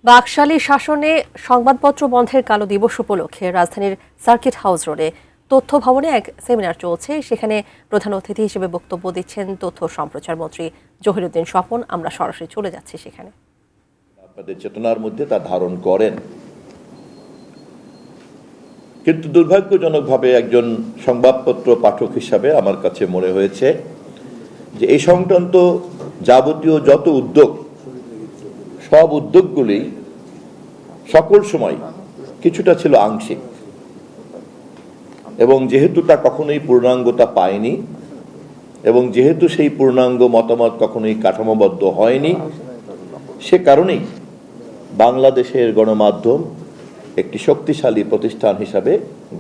বাকশালী শাসনে সংবাদপত্র বন্ধের কালো দিবস উপলক্ষে রাজধানীর সার্কিট হাউস রোডে তথ্য ভবনে এক সেমিনার চলছে। সেখানে প্রধান অতিথি হিসেবে বক্তব্য দিচ্ছেন তথ্য সম্প্রচার মন্ত্রী জহিরুদ্দিন স্বপন। আমরা সরাসরি চলে যাচ্ছি সেখানে। আপনাদের চেতনার মধ্যে তা ধারণ করেন, কিন্তু দুর্ভাগ্যজনকভাবে একজন সংবাদপত্র পাঠক হিসাবে আমার কাছে মনে হয়েছে যে এই সংক্রান্ত যাবতীয় যত উদ্যোগ, সব উদ্যোগগুলি সকল সময় কিছুটা ছিল আংশিক, এবং যেহেতু তা কখনোই পূর্ণাঙ্গতা পায়নি এবং যেহেতু সেই পূর্ণাঙ্গ মতামত কখনোই কাঠামোবদ্ধ হয়নি, সে কারণেই বাংলাদেশের গণমাধ্যম একটি শক্তিশালী প্রতিষ্ঠান হিসাবে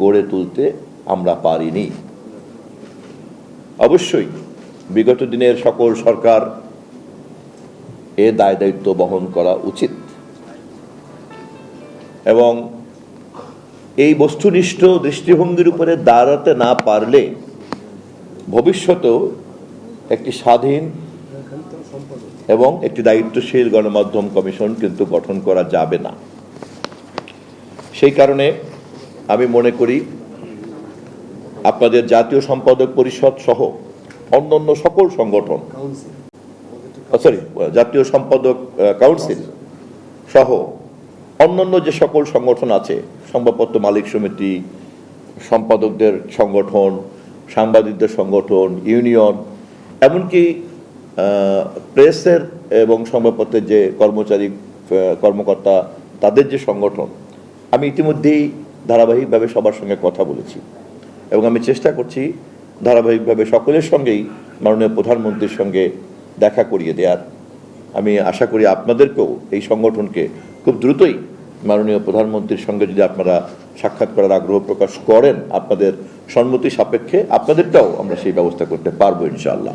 গড়ে তুলতে আমরা পারিনি। অবশ্যই বিগত দিনের সকল সরকার এ দায় দায়িত্ব বহন করা উচিত, এবং এই বস্তুনিষ্ঠ দৃষ্টিভঙ্গির উপরে দাঁড়াতে না পারলে ভবিষ্যতেও একটি স্বাধীন এবং একটি দায়িত্বশীল গণমাধ্যম কমিশন কিন্তু গঠন করা যাবে না। সেই কারণে আমি মনে করি আপনাদের জাতীয় সম্পাদক পরিষদ সহ অন্যান্য সকল সংগঠন, জাতীয় সম্পাদক কাউন্সিল সহ অন্যান্য যে সকল সংগঠন আছে, সংবাদপত্র মালিক সমিতি, সম্পাদকদের সংগঠন, সাংবাদিকদের সংগঠন, ইউনিয়ন, এমনকি প্রেসের এবং সংবাদপত্রের যে কর্মকর্তা, তাদের যে সংগঠন, আমি ইতিমধ্যেই ধারাবাহিকভাবে সবার সঙ্গে কথা বলেছি এবং আমি চেষ্টা করছি ধারাবাহিকভাবে সকলের সঙ্গেই মাননীয় প্রধানমন্ত্রীর সঙ্গে দেখা করিয়ে দেওয়ার। আমি আশা করি আপনাদেরকেও, এই সংগঠনকে খুব দ্রুতই মাননীয় প্রধানমন্ত্রীর সঙ্গে যদি আপনারা সাক্ষাৎ করার আগ্রহ প্রকাশ করেন, আপনাদের সম্মতি সাপেক্ষে আপনাদেরটাও আমরা সেই ব্যবস্থা করতে পারবো ইনশাআল্লাহ।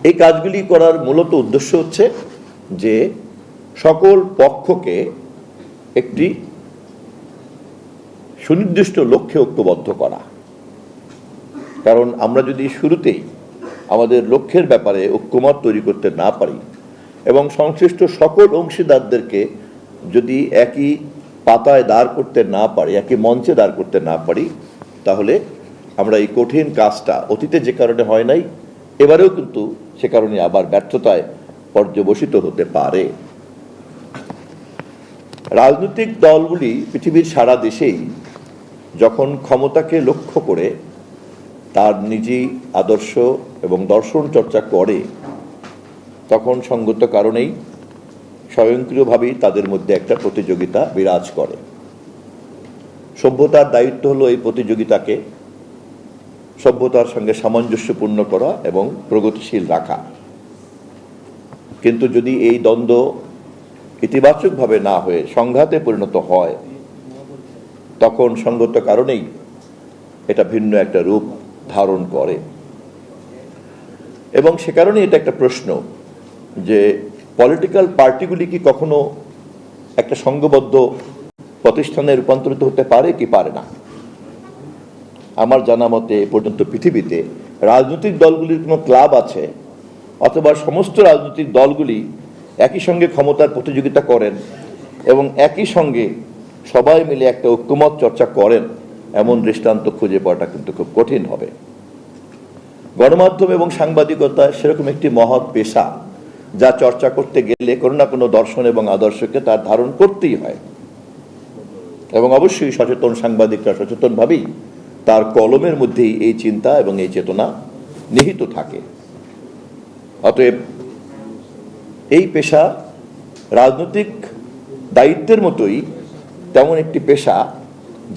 এই কাজগুলি করার মূলত উদ্দেশ্য হচ্ছে যে সকল পক্ষকে একটি সুনির্দিষ্ট লক্ষ্যে ঐক্যবদ্ধ করা। কারণ আমরা যদি শুরুতেই আমাদের লক্ষ্যের ব্যাপারে ঐক্যমত তৈরি করতে না পারি এবং সংশ্লিষ্ট সকল অংশীদারদেরকে যদি একই পাতায় দাঁড় করতে না পারি, একই মঞ্চে দাঁড় করতে না পারি, তাহলে আমরা এই কঠিন কাজটা অতীতে যে কারণে হয় নাই, এবারেও কিন্তু সে কারণে আবার ব্যর্থতায় পর্যবসিত হতে পারে। রাজনৈতিক দলগুলি পৃথিবীর সারা দেশেই যখন ক্ষমতাকে লক্ষ্য করে তার নিজেই আদর্শ এবং দর্শন চর্চা করে, তখন সঙ্গত কারণেই স্বয়ংক্রিয়ভাবেই তাদের মধ্যে একটা প্রতিযোগিতা বিরাজ করে। সভ্যতার দায়িত্ব হলো এই প্রতিযোগিতাকে সভ্যতার সঙ্গে সামঞ্জস্যপূর্ণ করা এবং প্রগতিশীল রাখা। কিন্তু যদি এই দ্বন্দ্ব ইতিবাচকভাবে না হয়ে সংঘাতে পরিণত হয়, তখন সঙ্গত কারণেই এটা ভিন্ন একটা রূপ ধারণ করে। এবং সে কারণে এটা একটা প্রশ্ন যে পলিটিক্যাল পার্টিগুলি কি কখনো একটা সংঘবদ্ধ প্রতিষ্ঠানে রূপান্তরিত হতে পারে কি পারে না। আমার জানা মতে পর্যন্ত পৃথিবীতে রাজনৈতিক দলগুলির কোনো ক্লাব আছে অথবা সমস্ত রাজনৈতিক দলগুলি একই সঙ্গে ক্ষমতার প্রতিযোগিতা করেন এবং একই সঙ্গে সবাই মিলে একটা ঐক্যমত চর্চা করেন, এমন দৃষ্টান্ত খুঁজে পাওয়াটা কিন্তু খুব কঠিন হবে। গণমাধ্যম এবং সাংবাদিকতা সেরকম একটি মহৎ পেশা, যা চর্চা করতে গেলে কোনো না কোনো দর্শন এবং আদর্শকে তার ধারণ করতেই হয়, এবং অবশ্যই সচেতন সাংবাদিকরা সচেতনভাবেই তার কলমের মধ্যেই এই চিন্তা এবং এই চেতনা নিহিত থাকে। অতএব এই পেশা রাজনৈতিক দায়িত্বের মতোই তেমন একটি পেশা,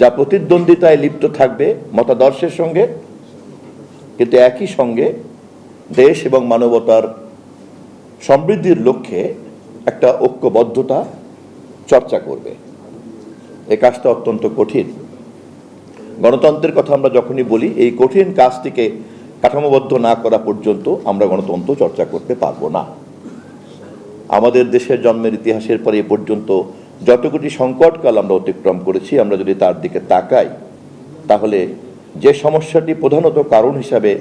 যা প্রতিদ্বন্দ্বিতায় লিপ্ত থাকবে মতাদর্শের সঙ্গে, কিন্তু একই সঙ্গে দেশ এবং মানবতার সমৃদ্ধির লক্ষ্যে একটা ঐক্যবদ্ধতা চর্চা করবে। এই কাজটা অত্যন্ত কঠিন। গণতন্ত্রের কথা আমরা যখনই বলি, এই কঠিন কাজটিকে কাঠামোবদ্ধ না করা পর্যন্ত আমরা গণতন্ত্র চর্চা করতে পারবো না। আমাদের দেশের জন্মের ইতিহাসের পরে এ পর্যন্ত যতগুলি সংকটকাল আমরা অতিক্রম করেছি, আমরা যদি তার দিকে তাকাই, তাহলে যে সমস্যাটি প্রধানত কারণ হিসাবে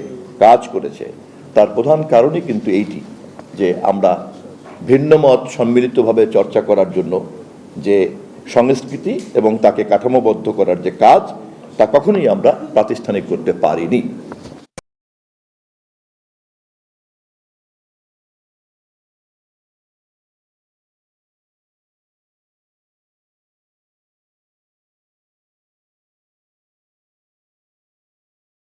কাজ করেছে, তার প্রধান কারণই কিন্তু এইটি যে আমরা ভিন্ন মত সম্মিলিতভাবে চর্চা করার জন্য যে সংস্কৃতি এবং তাকে কাঠামোবদ্ধ করার যে কাজ, তা কখনোই আমরা প্রাতিষ্ঠানিক করতে পারিনি।